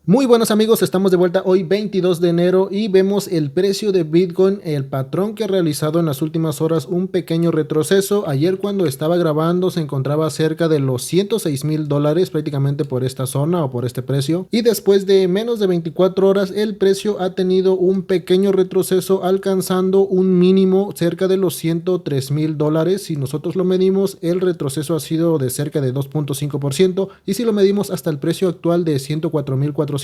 Muy buenos amigos, estamos de vuelta hoy 22 de enero y vemos el precio de Bitcoin, el patrón que ha realizado en las últimas horas un pequeño retroceso. Ayer cuando estaba grabando se encontraba cerca de los $106,000 prácticamente por esta zona o por este precio, y después de menos de 24 horas el precio ha tenido un pequeño retroceso alcanzando un mínimo cerca de los $103,000. Si nosotros lo medimos, el retroceso ha sido de cerca de 2.5%, y si lo medimos hasta el precio actual de $104,400,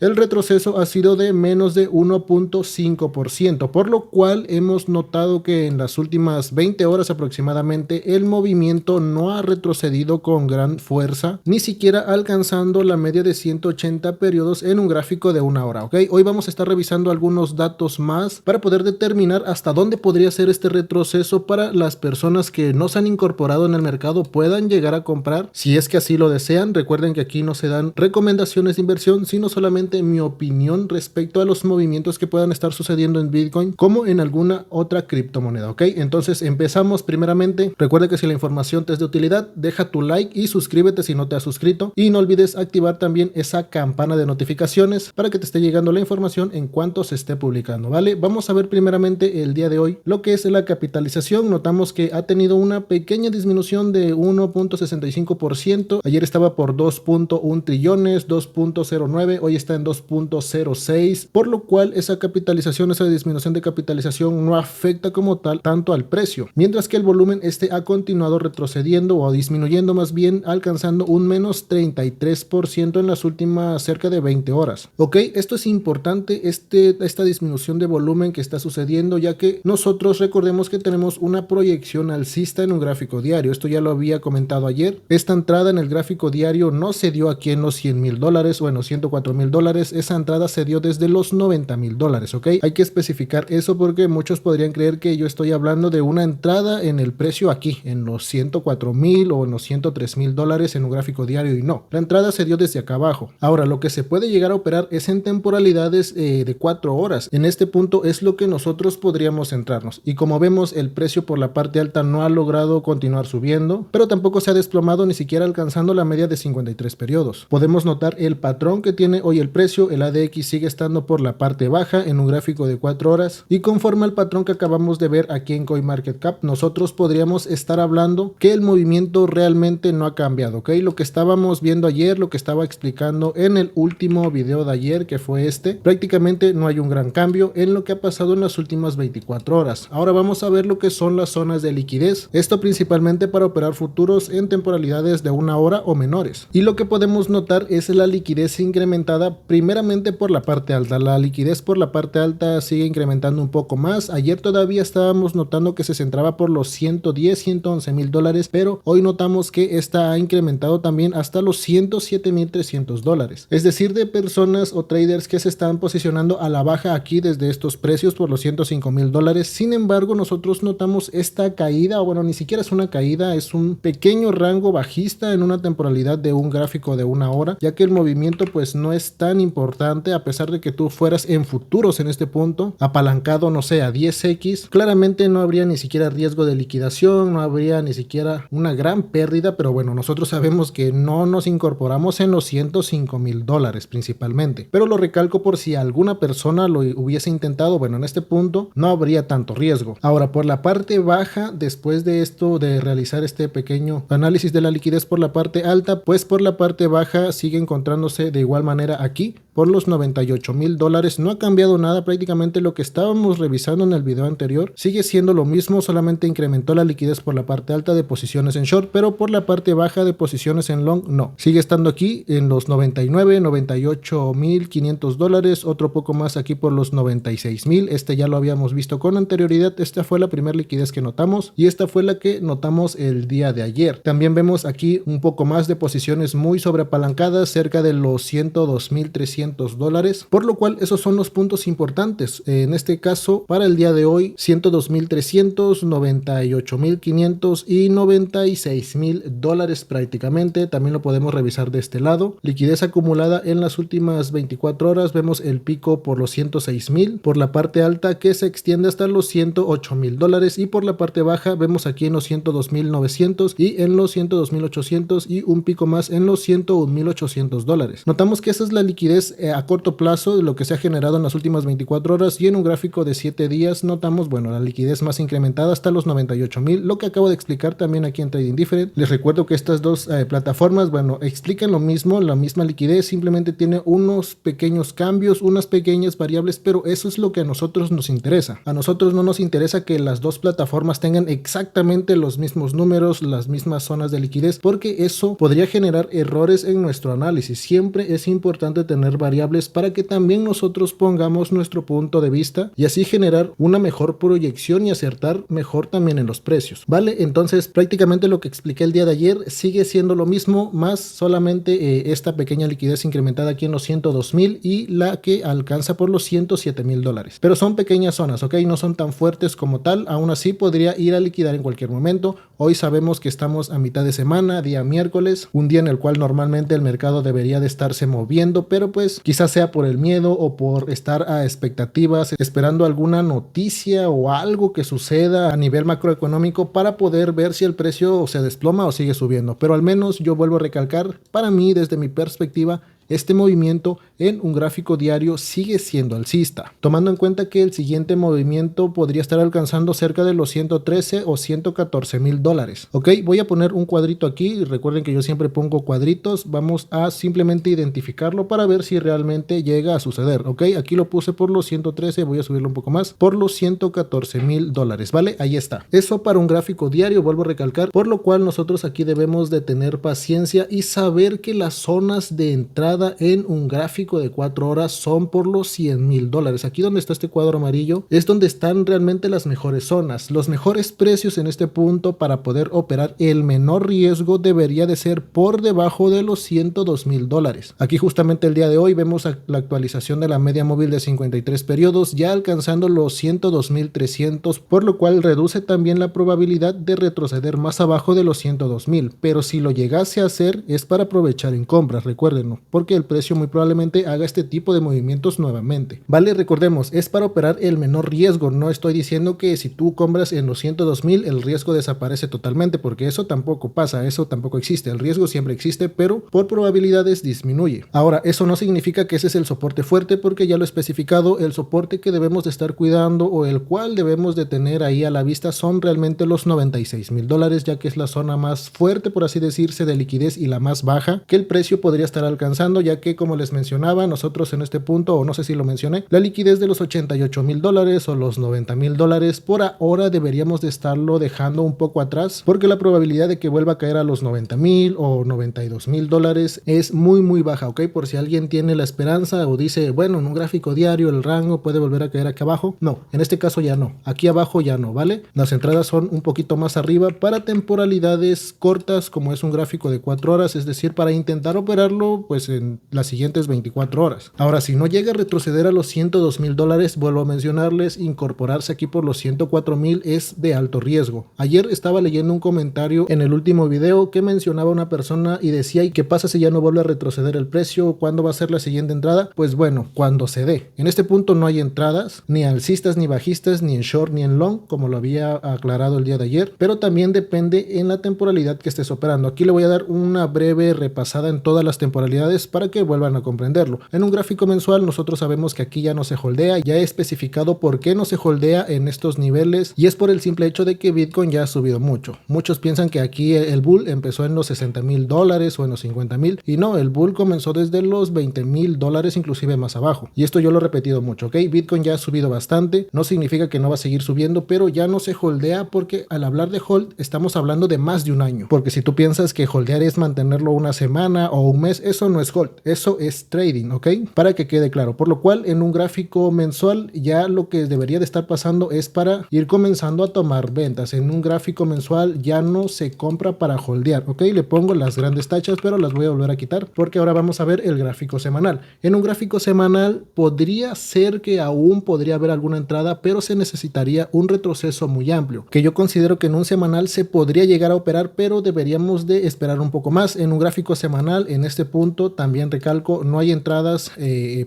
el retroceso ha sido de menos de 1.5%, por lo cual hemos notado que en las últimas 20 horas aproximadamente el movimiento no ha retrocedido con gran fuerza, ni siquiera alcanzando la media de 180 periodos en un gráfico de una hora. ¿Ok? Hoy vamos a estar revisando algunos datos más para poder determinar hasta dónde podría ser este retroceso para las personas que no se han incorporado en el mercado puedan llegar a comprar si es que así lo desean. Recuerden que aquí no se dan recomendaciones de inversión, sino solamente mi opinión respecto a los movimientos que puedan estar sucediendo en Bitcoin como en alguna otra criptomoneda. ¿Ok? Entonces empezamos. Primeramente, recuerda que si la información te es de utilidad, deja tu like y suscríbete si no te has suscrito, y no olvides activar también esa campana de notificaciones para que te esté llegando la información en cuanto se esté publicando, ¿vale? Vamos a ver primeramente el día de hoy lo que es la capitalización. Notamos que ha tenido una pequeña disminución de 1.65%. Ayer estaba por 2.1 trillones, 2.09, hoy está en 2.06, por lo cual esa capitalización, esa disminución de capitalización no afecta como tal tanto al precio, mientras que el volumen ha continuado retrocediendo o disminuyendo, más bien alcanzando un menos 33% en las últimas cerca de 20 horas. Ok, esto es importante, esta disminución de volumen que está sucediendo, ya que nosotros recordemos que tenemos una proyección alcista en un gráfico diario. Esto ya lo había comentado ayer. Esta entrada en el gráfico diario no se dio aquí en los $100,000 o en los $104,000, esa entrada se dio desde los $90,000. Ok, hay que especificar eso porque muchos podrían creer que yo estoy hablando de una entrada en el precio aquí en los $104,000 o en los $103,000 en un gráfico diario, y no, la entrada se dio desde acá abajo. Ahora, lo que se puede llegar a operar es en temporalidades de 4 horas. En este punto es lo que nosotros podríamos centrarnos, y como vemos, el precio por la parte alta no ha logrado continuar subiendo, pero tampoco se ha desplomado, ni siquiera alcanzando la media de 53 periodos. Podemos notar el patrón que tiene hoy el precio. El ADX sigue estando por la parte baja en un gráfico de 4 horas, y conforme al patrón que acabamos de ver aquí en CoinMarketCap, nosotros podríamos estar hablando que el movimiento realmente no ha cambiado. Ok, lo que estábamos viendo ayer, lo que estaba explicando en el último video de ayer, que fue prácticamente no hay un gran cambio en lo que ha pasado en las últimas 24 horas. Ahora vamos a ver lo que son las zonas de liquidez, esto principalmente para operar futuros en temporalidades de una hora o menores, y lo que podemos notar es la liquidez incrementada primeramente por la parte alta. La liquidez por la parte alta sigue incrementando un poco más. Ayer todavía estábamos notando que se centraba por los $110,000-$111,000, pero hoy notamos que esta ha incrementado también hasta los $107,300, es decir, de personas o traders que se están posicionando a la baja aquí desde estos precios por los $105,000. Sin embargo, nosotros notamos esta caída, o bueno, ni siquiera es una caída, es un pequeño rango bajista en una temporalidad de un gráfico de una hora, ya que el movimiento pues no es tan importante, a pesar de que tú fueras en futuros en este punto apalancado, no sé, a 10x, claramente no habría ni siquiera riesgo de liquidación, no habría ni siquiera una gran pérdida, pero bueno, nosotros sabemos que no nos incorporamos en los $105,000 principalmente, pero lo recalco por si alguna persona lo hubiese intentado. Bueno, en este punto no habría tanto riesgo. Ahora, por la parte baja, después de esto, de realizar este pequeño análisis de la liquidez por la parte alta, pues por la parte baja sigue encontrándose de igual manera aquí por los $98,000. No ha cambiado nada, prácticamente lo que estábamos revisando en el video anterior sigue siendo lo mismo, solamente incrementó la liquidez por la parte alta de posiciones en short, pero por la parte baja de posiciones en long no, sigue estando aquí en los 99, $98,500, otro poco más aquí por los 96,000. Ya lo habíamos visto con anterioridad. Esta fue la primera liquidez que notamos, y esta fue la que notamos el día de ayer. También vemos aquí un poco más de posiciones muy sobreapalancadas cerca de los 102,300 $102,300, por lo cual esos son los puntos importantes. En este caso, para el día de hoy, $102,300, $98,500 y $96,000 prácticamente. También lo podemos revisar de este lado. Liquidez acumulada en las últimas 24 horas, vemos el pico por los $106,000, por la parte alta que se extiende hasta los $108,000 y por la parte baja vemos aquí en los $102,900 y en los $102,800 y un pico más en los $101,800. Notamos que esa es la liquidez a corto plazo de lo que se ha generado en las últimas 24 horas, y en un gráfico de 7 días notamos, bueno, la liquidez más incrementada hasta los $98,000, lo que acabo de explicar también aquí en Trading Different. Les recuerdo que estas dos plataformas, bueno, explican lo mismo, la misma liquidez, simplemente tiene unos pequeños cambios, unas pequeñas variables, pero eso es lo que a nosotros nos interesa. A nosotros no nos interesa que las dos plataformas tengan exactamente los mismos números, las mismas zonas de liquidez, porque eso podría generar errores en nuestro análisis. Siempre es importante tener variables para que también nosotros pongamos nuestro punto de vista y así generar una mejor proyección y acertar mejor también en los precios, ¿vale? Entonces prácticamente lo que expliqué el día de ayer sigue siendo lo mismo, más solamente esta pequeña liquidez incrementada aquí en los $102,000 y la que alcanza por los $107,000, pero son pequeñas zonas, ¿ok? No son tan fuertes como tal. Aún así podría ir a liquidar en cualquier momento. Hoy sabemos que estamos a mitad de semana, día miércoles, un día en el cual normalmente el mercado debería de estarse moviendo, pero pues quizás sea por el miedo o por estar a expectativas, esperando alguna noticia o algo que suceda a nivel macroeconómico para poder ver si el precio se desploma o sigue subiendo. Pero al menos yo vuelvo a recalcar, para mí, desde mi perspectiva, este movimiento en un gráfico diario sigue siendo alcista, tomando en cuenta que el siguiente movimiento podría estar alcanzando cerca de los $113 o $114,000. Ok, voy a poner un cuadrito aquí. Recuerden que yo siempre pongo cuadritos. Vamos a simplemente identificarlo para ver si realmente llega a suceder. Ok, aquí lo puse por los 113, voy a subirlo un poco más, por los $114,000, ¿vale? Ahí está. Eso para un gráfico diario, vuelvo a recalcar, por lo cual nosotros aquí debemos de tener paciencia y saber que las zonas de entrada en un gráfico de 4 horas son por los $100,000. Aquí donde está este cuadro amarillo es donde están realmente las mejores zonas. Los mejores precios en este punto para poder operar el menor riesgo debería de ser por debajo de los $102,000. Aquí justamente el día de hoy vemos la actualización de la media móvil de 53 periodos ya alcanzando los 102,300, por lo cual reduce también la probabilidad de retroceder más abajo de los 102,000, pero si lo llegase a hacer es para aprovechar en compras, recuérdenlo, porque el precio muy probablemente haga este tipo de movimientos nuevamente, ¿vale? Recordemos, es para operar el menor riesgo. No estoy diciendo que si tú compras en los 102,000 el riesgo desaparece totalmente, porque eso tampoco pasa, eso tampoco existe. El riesgo siempre existe, pero por probabilidades disminuye. Ahora, eso no significa que ese es el soporte fuerte, porque ya lo he especificado. El soporte que debemos de estar cuidando o el cual debemos de tener ahí a la vista son realmente los $96,000, ya que es la zona más fuerte, por así decirse, de liquidez y la más baja que el precio podría estar alcanzando, ya que, como les mencionaba, nosotros en este punto, o no sé si lo mencioné, la liquidez de los $88,000 o los $90,000 por ahora deberíamos de estarlo dejando un poco atrás, porque la probabilidad de que vuelva a caer a los $90,000 o $92,000 es muy baja, ¿ok? Por si alguien tiene la esperanza o dice, bueno, en un gráfico diario el rango puede volver a caer aquí abajo. No, en este caso ya no, aquí abajo ya no, ¿vale? Las entradas son un poquito más arriba para temporalidades cortas, como es un gráfico de 4 horas, es decir, para intentar operarlo pues en las siguientes 24 horas. Ahora, si no llega a retroceder a los $102,000, vuelvo a mencionarles, incorporarse aquí por los $104,000 es de alto riesgo. Ayer estaba leyendo un comentario en el último video que mencionaba una persona y decía, ¿y qué pasa si ya no vuelve a retroceder el precio? ¿Cuándo va a ser la siguiente entrada? Pues bueno, cuando se dé. En este punto no hay entradas, ni alcistas ni bajistas, ni en short ni en long, como lo había aclarado el día de ayer, pero también depende en la temporalidad que estés operando. Aquí le voy a dar una breve repasada en todas las temporalidades para que vuelvan a comprenderlo. En un gráfico mensual nosotros sabemos que aquí ya no se holdea, ya he especificado por qué no se holdea en estos niveles, y es por el simple hecho de que Bitcoin ya ha subido mucho. Muchos piensan que aquí el bull empezó en los $60,000 o en los $50,000, y no, el bull comenzó desde los $20,000, inclusive más abajo, y esto yo lo he repetido mucho, ¿ok? Bitcoin ya ha subido bastante, no significa que no va a seguir subiendo, pero ya no se holdea, porque al hablar de hold estamos hablando de más de un año, porque si tú piensas que holdear es mantenerlo una semana o un mes, eso no es hold. hold. Eso es trading, ¿ok? Para que quede claro. Por lo cual, en un gráfico mensual, ya lo que debería de estar pasando es para ir comenzando a tomar ventas. En un gráfico mensual ya no se compra para holdear, ¿ok? Le pongo las grandes tachas, pero las voy a volver a quitar porque ahora vamos a ver el gráfico semanal. En un gráfico semanal podría ser que aún podría haber alguna entrada, pero se necesitaría un retroceso muy amplio, que yo considero que en un semanal se podría llegar a operar, pero deberíamos de esperar un poco más. En un gráfico semanal, en este punto, también recalco, no hay entradas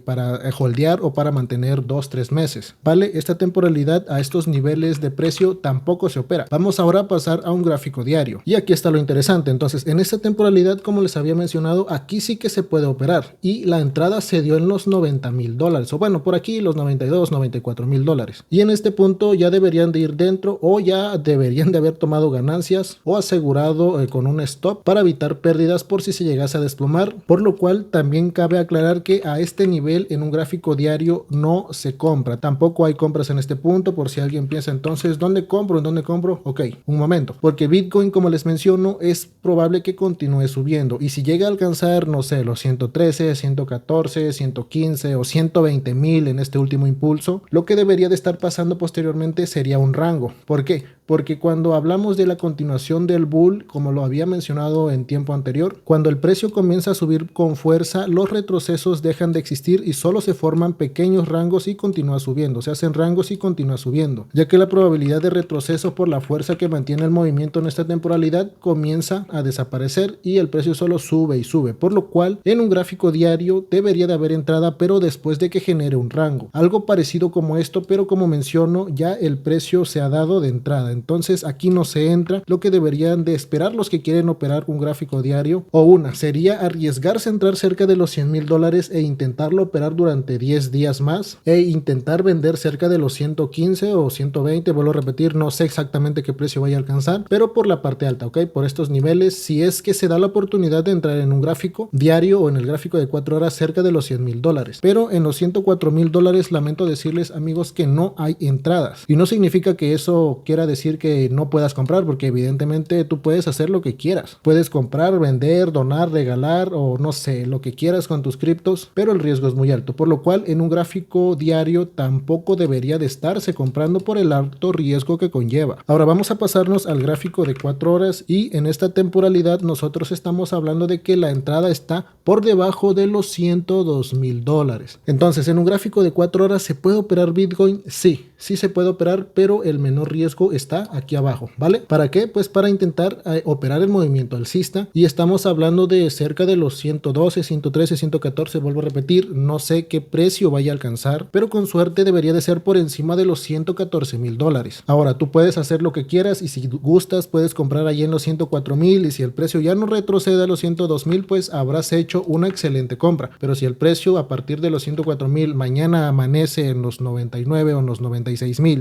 para holdear o para mantener 2-3 meses, ¿vale? Esta temporalidad a estos niveles de precio tampoco se opera. Vamos ahora a pasar a un gráfico diario. Y aquí está lo interesante. Entonces, en esta temporalidad, como les había mencionado, aquí sí que se puede operar. Y la entrada se dio en los $90,000. O bueno, por aquí los 92, $94,000. Y en este punto ya deberían de ir dentro o ya deberían de haber tomado ganancias o asegurado con un stop para evitar pérdidas por si se llegase a desplomar. Por lo cual también cabe aclarar que a este nivel en un gráfico diario no se compra. Tampoco hay compras en este punto por si alguien piensa entonces, ¿dónde compro? ¿En dónde compro? Ok, un momento. Porque Bitcoin, como les menciono, es probable que continúe subiendo. Y si llega a alcanzar, no sé, los 113, 114, 115 o 120,000 en este último impulso, lo que debería de estar pasando posteriormente sería un rango. ¿Por qué? Porque cuando hablamos de la continuación del bull, como lo había mencionado en tiempo anterior, cuando el precio comienza a subir con fuerza, los retrocesos dejan de existir y solo se forman pequeños rangos y continúa subiendo. Se hacen rangos y continúa subiendo, ya que la probabilidad de retroceso por la fuerza que mantiene el movimiento en esta temporalidad comienza a desaparecer y el precio solo sube y sube, por lo cual en un gráfico diario debería de haber entrada, pero después de que genere un rango. Algo parecido como esto, pero como menciono, ya el precio se ha dado de entrada. Entonces aquí no se entra. Lo que deberían de esperar los que quieren operar un gráfico diario, o una, sería arriesgarse a entrar cerca de los $100,000 e intentarlo operar durante 10 días más e intentar vender cerca de los 115 o 120, vuelvo a repetir, no sé exactamente qué precio vaya a alcanzar, pero por la parte alta, ¿ok? Por estos niveles, si es que se da la oportunidad de entrar en un gráfico diario o en el gráfico de 4 horas cerca de los $100,000. Pero en los $104,000 lamento decirles, amigos, que no hay entradas. Y no significa que eso quiera decir que no puedas comprar, porque evidentemente tú puedes hacer lo que quieras. Puedes comprar, vender, donar, regalar o no sé, lo que quieras con tus criptos, pero el riesgo es muy alto, por lo cual en un gráfico diario tampoco debería de estarse comprando por el alto riesgo que conlleva. Ahora vamos a pasarnos al gráfico de 4 horas y en esta temporalidad nosotros estamos hablando de que la entrada está por debajo de los $102,000. Entonces, en un gráfico de 4 horas ¿se puede operar Bitcoin? Sí se puede operar, pero el menor riesgo está aquí abajo, ¿vale? ¿Para qué? Pues para intentar operar el movimiento alcista, y estamos hablando de cerca de los 112, 113, 114, vuelvo a repetir, no sé qué precio vaya a alcanzar, pero con suerte debería de ser por encima de los $114,000. Ahora, tú puedes hacer lo que quieras y si gustas puedes comprar allí en los 104,000 y si el precio ya no retrocede a los 102,000, pues habrás hecho una excelente compra, pero si el precio a partir de los 104,000 mañana amanece en los 99 o en los 96,000,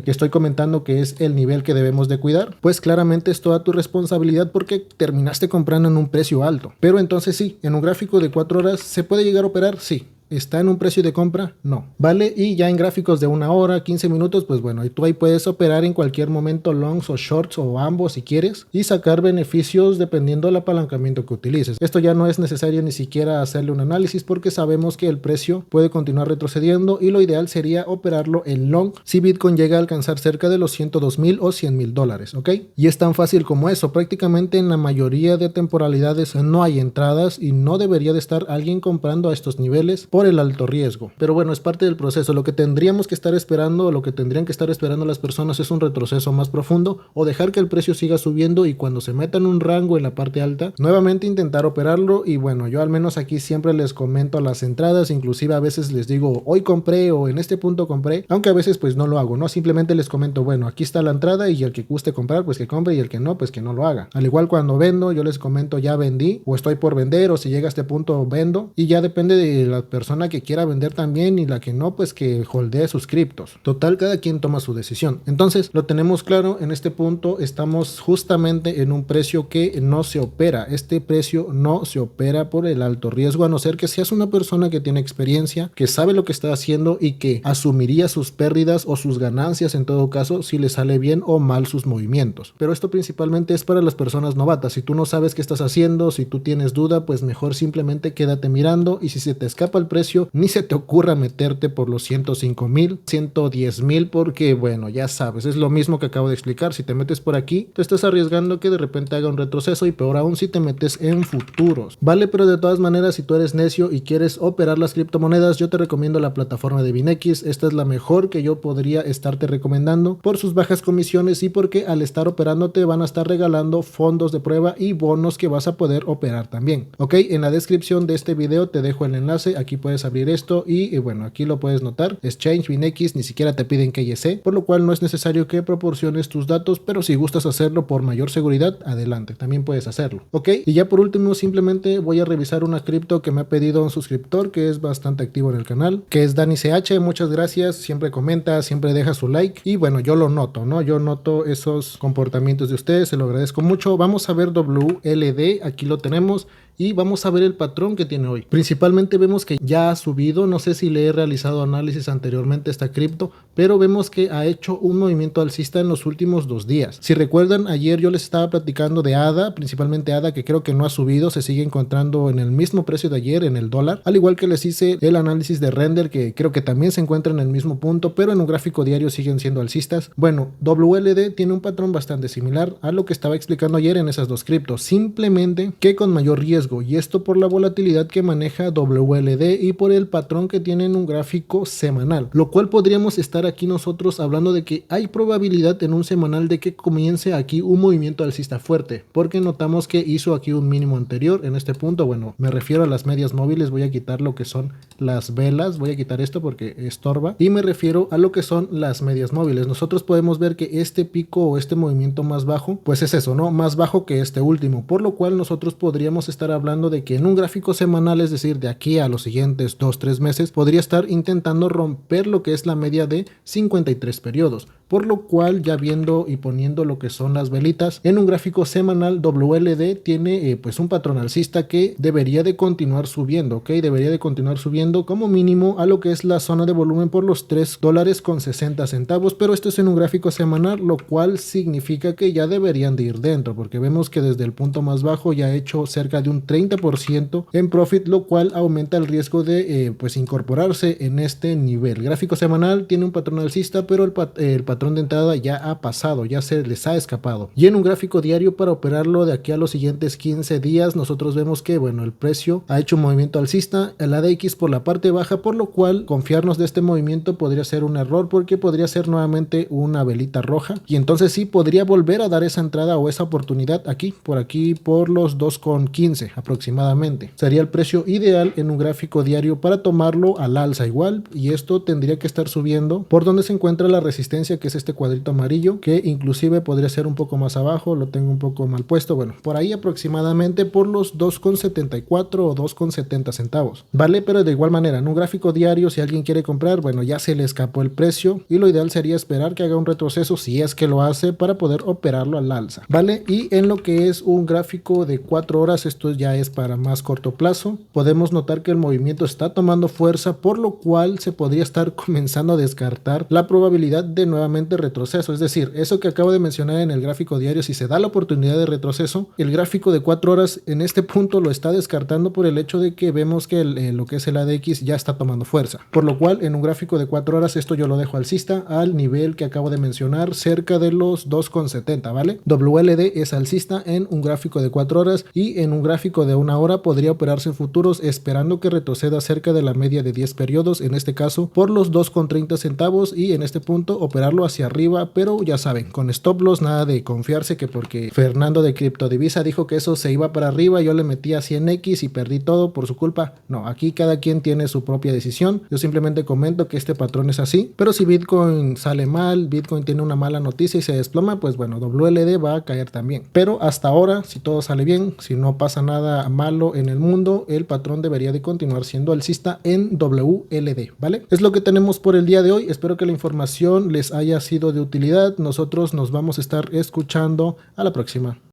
que estoy comentando que es el nivel que debemos de cuidar, pues claramente es toda tu responsabilidad porque terminaste comprando en un precio alto. Pero entonces sí, en un gráfico de 4 horas ¿se puede llegar a operar? Sí. ¿Está en un precio de compra? No. ¿Vale? Y ya en gráficos de 1 hora, 15 minutos, pues bueno, y tú ahí puedes operar en cualquier momento longs o shorts o ambos si quieres y sacar beneficios dependiendo del apalancamiento que utilices. Esto ya no es necesario ni siquiera hacerle un análisis porque sabemos que el precio puede continuar retrocediendo y lo ideal sería operarlo en long si Bitcoin llega a alcanzar cerca de los 102,000 o $100,000, ¿ok? Y es tan fácil como eso. Prácticamente en la mayoría de temporalidades no hay entradas y no debería de estar alguien comprando a estos niveles por el alto riesgo. Pero bueno, es parte del proceso. Lo que tendríamos que estar esperando, lo que tendrían que estar esperando las personas es un retroceso más profundo o dejar que el precio siga subiendo y cuando se meta en un rango en la parte alta, nuevamente intentar operarlo. Y bueno, yo al menos aquí siempre les comento las entradas, inclusive a veces les digo hoy compré o en este punto compré, aunque a veces pues no lo hago, ¿no? Simplemente les comento, bueno, aquí está la entrada y el que guste comprar pues que compre y el que no pues que no lo haga. Al igual cuando vendo, yo les comento ya vendí o estoy por vender o si llega a este punto vendo y ya depende de la persona persona que quiera vender también y la que no, pues que holdee sus criptos. Total, cada quien toma su decisión. Entonces, lo tenemos claro, en este punto estamos justamente en un precio que no se opera. Este precio no se opera por el alto riesgo, a no ser que seas una persona que tiene experiencia, que sabe lo que está haciendo y que asumiría sus pérdidas o sus ganancias en todo caso si le sale bien o mal sus movimientos. Pero esto principalmente es para las personas novatas. Si tú no sabes qué estás haciendo, si tú tienes duda, pues mejor simplemente quédate mirando, y si se te escapa el precio, ni se te ocurra meterte por los 105,000, 110,000, porque bueno, ya sabes, es lo mismo que acabo de explicar. Si te metes por aquí, te estás arriesgando que de repente haga un retroceso, y peor aún si te metes en futuros, ¿vale? Pero de todas maneras, si tú eres necio y quieres operar las criptomonedas, yo te recomiendo la plataforma de BinX. Esta es la mejor que yo podría estarte recomendando por sus bajas comisiones y porque al estar operando te van a estar regalando fondos de prueba y bonos que vas a poder operar también. Ok, en la descripción de este video te dejo el enlace, aquí puedes abrir esto y bueno, aquí lo puedes notar, Exchange, BinX, ni siquiera te piden KYC, por lo cual no es necesario que proporciones tus datos, pero si gustas hacerlo por mayor seguridad, adelante, también puedes hacerlo. Ok, y ya por último simplemente voy a revisar una cripto que me ha pedido un suscriptor que es bastante activo en el canal, que es Dani CH. Muchas gracias, siempre comenta, siempre deja su like y bueno, yo lo noto, ¿no? Yo noto esos comportamientos de ustedes, se lo agradezco mucho. Vamos a ver WLD, aquí lo tenemos. Y vamos a ver el patrón que tiene hoy. Principalmente vemos que ya ha subido, no sé si le he realizado análisis anteriormente a esta cripto, pero vemos que ha hecho un movimiento alcista en los últimos 2 días. Si recuerdan, ayer yo les estaba platicando de ADA, principalmente ADA, que creo que no ha subido, se sigue encontrando en el mismo precio de ayer, en el dólar. Al igual que les hice el análisis de Render, que creo que también se encuentra en el mismo punto, pero en un gráfico diario siguen siendo alcistas. Bueno, WLD tiene un patrón bastante similar a lo que estaba explicando ayer en esas dos criptos, simplemente que con mayor riesgo. Y esto por la volatilidad que maneja WLD y por el patrón que tiene en un gráfico semanal, lo cual podríamos estar aquí nosotros hablando de que hay probabilidad en un semanal de que comience aquí un movimiento alcista fuerte, porque notamos que hizo aquí un mínimo anterior en este punto. Bueno, me refiero a las medias móviles, voy a quitar lo que son las velas, voy a quitar esto porque estorba, y me refiero a lo que son las medias móviles. Nosotros podemos ver que este pico o este movimiento más bajo, pues es eso, ¿no? Más bajo que este último, por lo cual nosotros podríamos estar hablando de que en un gráfico semanal, es decir, de aquí a los siguientes 2-3 meses, podría estar intentando romper lo que es la media de 53 periodos, por lo cual ya viendo y poniendo lo que son las velitas en un gráfico semanal, WLD tiene pues un patrón alcista que debería de continuar subiendo, ¿ok? Debería de continuar subiendo como mínimo a lo que es la zona de volumen por los $3.60, pero esto es en un gráfico semanal, lo cual significa que ya deberían de ir dentro, porque vemos que desde el punto más bajo ya ha hecho cerca de un 30% en profit, lo cual aumenta el riesgo de pues incorporarse en este nivel. Gráfico semanal tiene un patrón alcista, pero el patrón de entrada ya ha pasado, ya se les ha escapado. Y en un gráfico diario, para operarlo de aquí a los siguientes 15 días, nosotros vemos que bueno, el precio ha hecho un movimiento alcista, el ADX por la parte baja, por lo cual confiarnos de este movimiento podría ser un error, porque podría ser nuevamente una velita roja y entonces sí podría volver a dar esa entrada o esa oportunidad aquí por los 2,15 aproximadamente. Sería el precio ideal en un gráfico diario para tomarlo al alza igual, y esto tendría que estar subiendo por donde se encuentra la resistencia, que es este cuadrito amarillo, que inclusive podría ser un poco más abajo, lo tengo un poco mal puesto, bueno, por ahí aproximadamente por los 2,74 o 2,70 centavos, ¿vale? Pero de igual manera, en un gráfico diario, si alguien quiere comprar, bueno, ya se le escapó el precio y lo ideal sería esperar que haga un retroceso, si es que lo hace, para poder operarlo al alza, ¿vale? Y en lo que es un gráfico de 4 horas, esto ya es para más corto plazo, podemos notar que el movimiento está tomando fuerza, por lo cual se podría estar comenzando a descartar la probabilidad de nuevamente retroceso. Es decir, eso que acabo de mencionar en el gráfico diario, si se da la oportunidad de retroceso, el gráfico de 4 horas en este punto lo está descartando por el hecho de que vemos que lo que es el ADX ya está tomando fuerza, por lo cual en un gráfico de 4 horas esto yo lo dejo alcista al nivel que acabo de mencionar, cerca de los 2,70, ¿vale? WLD es alcista en un gráfico de 4 horas y en un gráfico de 1 hora podría operarse futuros esperando que retroceda cerca de la media de 10 periodos, en este caso por los 2,30 centavos, y en este punto operarlo hacia arriba, pero ya saben, con stop loss, nada de confiarse que porque Fernando de Criptodivisa dijo que eso se iba para arriba, yo le metí a 100x y perdí todo por su culpa. No, aquí cada quien tiene su propia decisión, yo simplemente comento que este patrón es así, pero si Bitcoin sale mal, Bitcoin tiene una mala noticia y se desploma, pues bueno, WLD va a caer también, pero hasta ahora, si todo sale bien, si no pasa nada nada malo en el mundo, el patrón debería de continuar siendo alcista en WLD, ¿vale? Es lo que tenemos por el día de hoy. Espero que la información les haya sido de utilidad. Nosotros nos vamos a estar escuchando a la próxima.